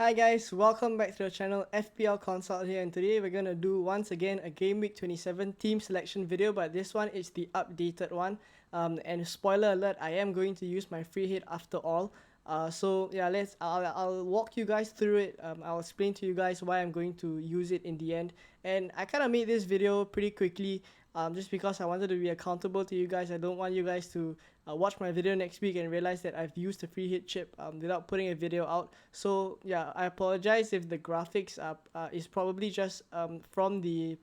Hi guys, welcome back to the channel. FPL Consult here, and today we're gonna do once again a Game Week 27 team selection video, but this one is the updated one. And spoiler alert, I am going to use my free hit after all. So yeah, I'll walk you guys through it. I'll explain to you guys why I'm going to use it in the end. And I kind of made this video pretty quickly, just because I wanted to be accountable to you guys. I don't want you guys to watch my video next week and realize that I've used the free hit chip without putting a video out. So yeah, I apologize if the graphics is probably just from the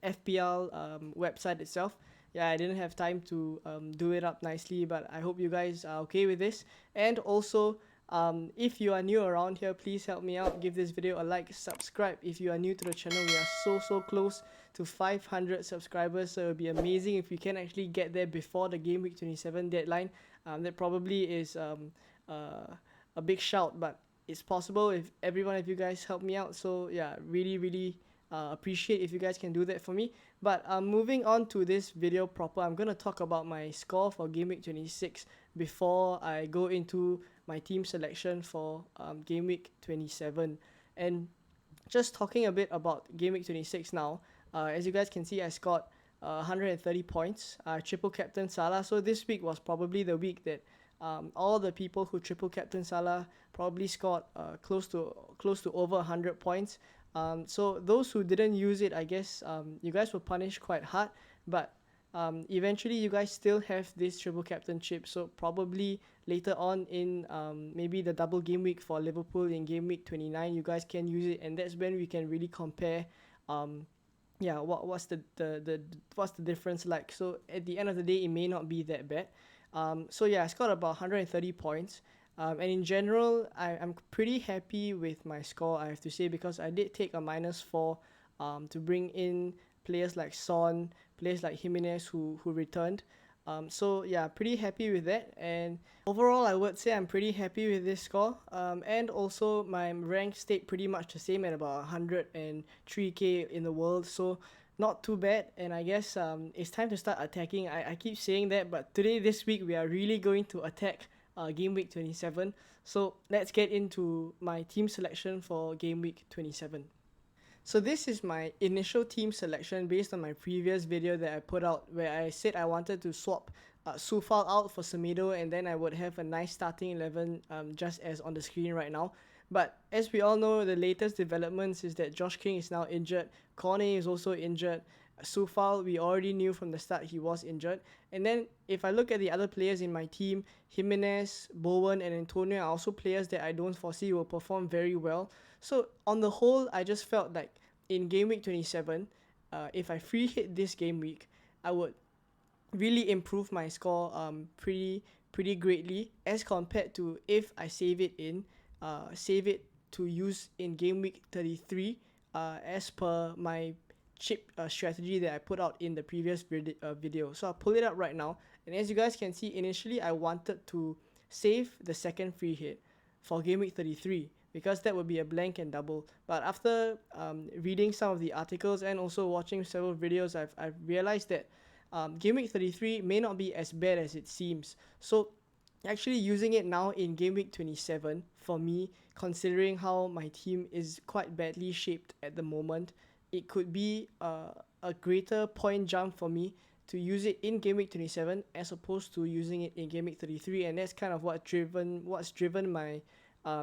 FPL website itself. Yeah, I didn't have time to do it up nicely, but I hope you guys are okay with this. And also, if you are new around here, please help me out. Give this video a like, subscribe if you are new to the channel. We are so close to 500 subscribers, so it would be amazing if we can actually get there before the Game Week 27 deadline. That probably is a big shout, but it's possible if every one of you guys help me out. So yeah, really appreciate if you guys can do that for me. But moving on to this video proper, I'm gonna talk about my score for Game Week 26 before I go into my team selection for Game Week 27. And just talking a bit about Game Week 26 now, as you guys can see, I scored 130 points. I triple captain Salah, so this week was probably the week that all the people who triple captain Salah probably scored close to over 100 points. So those who didn't use it, I guess you guys were punished quite hard, but eventually you guys still have this triple captain chip, so probably later on in maybe the double game week for Liverpool in game week 29, you guys can use it, and that's when we can really compare yeah, what's the difference like. So at the end of the day, it may not be that bad. So yeah, I scored about 130 points. And in general, I'm pretty happy with my score, I have to say, because I did take a -4 to bring in players like Son, players like Jimenez who returned. So yeah, pretty happy with that. And overall, I would say I'm pretty happy with this score. And also my rank stayed pretty much the same at about 103k in the world. So not too bad. And I guess it's time to start attacking. I keep saying that, but today, this week, we are really going to attack Game Week 27. So let's get into my team selection for Game Week 27. So this is my initial team selection based on my previous video that I put out, where I said I wanted to swap Sufal out for Semedo, and then I would have a nice starting 11 just as on the screen right now. But as we all know, the latest developments is that Josh King is now injured, Cornet is also injured, Sufal, we already knew from the start he was injured. And then if I look at the other players in my team, Jimenez, Bowen, and Antonio are also players that I don't foresee will perform very well. So on the whole, I just felt like in Game Week 27, if I free hit this game week, I would really improve my score pretty greatly as compared to if I save it to use in Game Week 33 as per my chip strategy that I put out in the previous video. So I'll pull it up right now, and as you guys can see, initially I wanted to save the second free hit for Game Week 33 because that would be a blank and double. But after reading some of the articles and also watching several videos, I've realized that Game Week 33 may not be as bad as it seems. So actually using it now in Game Week 27 for me, considering how my team is quite badly shaped at the moment, it could be a greater point jump for me to use it in Game Week 27 as opposed to using it in Game Week 33, and that's kind of what's driven my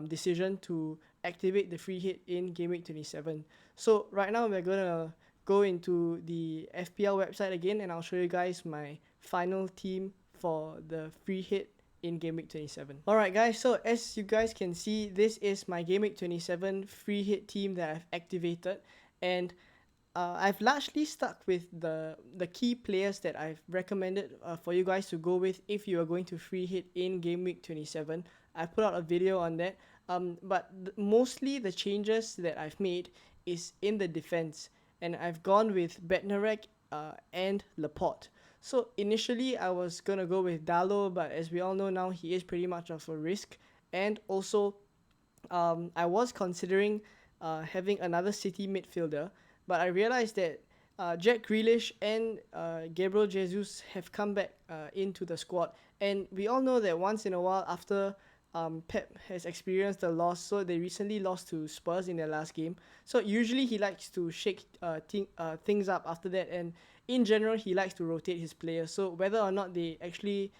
decision to activate the free hit in Game Week 27. So right now we're gonna go into the FPL website again, and I'll show you guys my final team for the free hit in Game Week 27. Alright guys, so as you guys can see, this is my Game Week 27 free hit team that I've activated, and I've largely stuck with the key players that I've recommended for you guys to go with if you are going to free hit in Game Week 27. I put out a video on that, but mostly the changes that I've made is in the defense, and I've gone with Bednarek and Laporte. So initially I was gonna go with Dalot, but as we all know now, he is pretty much of a risk. And also I was considering having another City midfielder, but I realized that Jack Grealish and Gabriel Jesus have come back into the squad, and we all know that once in a while, after Pep has experienced a loss. So they recently lost to Spurs in their last game. So usually he likes to shake things up after that, and in general he likes to rotate his players. So whether or not they actually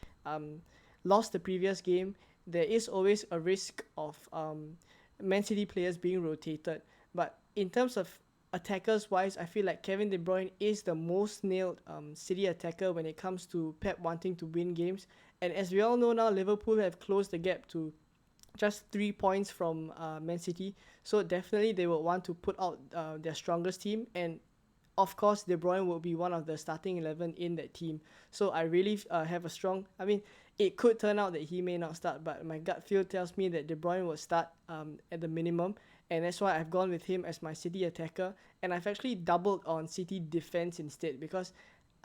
lost the previous game, there is always a risk of Man City players being rotated. But in terms of attackers wise, I feel like Kevin De Bruyne is the most nailed City attacker when it comes to Pep wanting to win games. And as we all know now, Liverpool have closed the gap to just 3 points from Man City. So definitely they will want to put out their strongest team, and of course, De Bruyne will be one of the starting 11 in that team. So I really have a strong. I mean, it could turn out that he may not start, but my gut feel tells me that De Bruyne will start at the minimum, and that's why I've gone with him as my City attacker. And I've actually doubled on City defense instead, because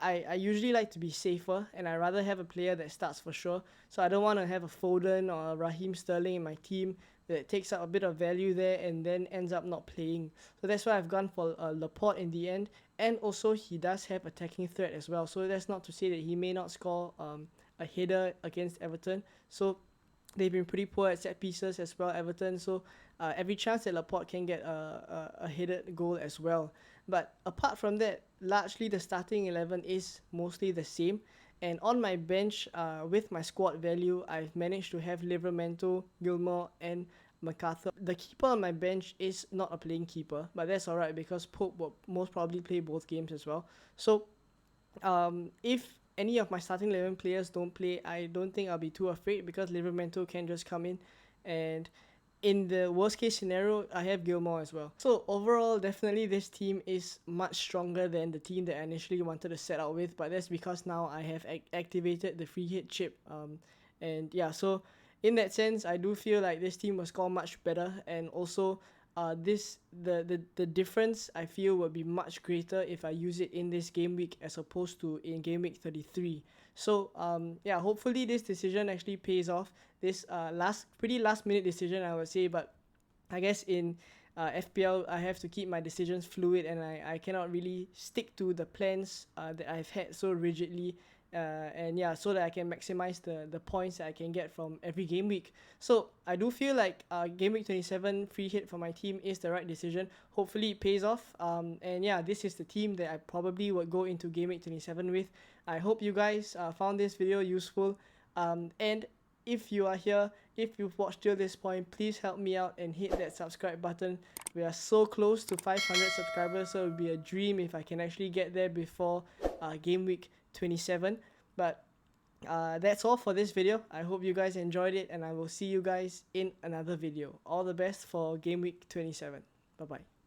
I usually like to be safer, and I rather have a player that starts for sure. So I don't want to have a Foden or a Raheem Sterling in my team that takes up a bit of value there and then ends up not playing. So that's why I've gone for Laporte in the end. And also he does have attacking threat as well. So that's not to say that he may not score a header against Everton. So they've been pretty poor at set pieces as well, Everton. So every chance that Laporte can get a headed goal as well. But apart from that, largely the starting 11 is mostly the same. And on my bench, with my squad value, I've managed to have Livramento, Gilmore, and MacArthur. The keeper on my bench is not a playing keeper, but that's alright because Pope will most probably play both games as well. So if any of my starting 11 players don't play, I don't think I'll be too afraid because Livramento can just come in. And in the worst case scenario, I have Gilmore as well. So overall, definitely this team is much stronger than the team that I initially wanted to set out with, but that's because now I have activated the free hit chip. And yeah, so in that sense, I do feel like this team will score much better, and also the difference I feel will be much greater if I use it in this game week as opposed to in game week 33. So yeah, hopefully this decision actually pays off. This pretty last minute decision, I would say, but I guess in FPL I have to keep my decisions fluid, and I cannot really stick to the plans that I've had so rigidly. And yeah, so that I can maximize the points that I can get from every game week. So I do feel like game week 27 free hit for my team is the right decision. Hopefully it pays off. And yeah, this is the team that I probably would go into game week 27 with. I hope you guys found this video useful. And if you are here, if you've watched till this point, please help me out and hit that subscribe button. We are so close to 500 subscribers, so it would be a dream if I can actually get there before game week 27. But that's all for this video. I hope you guys enjoyed it, and I will see you guys in another video. All the best for game week 27. Bye bye.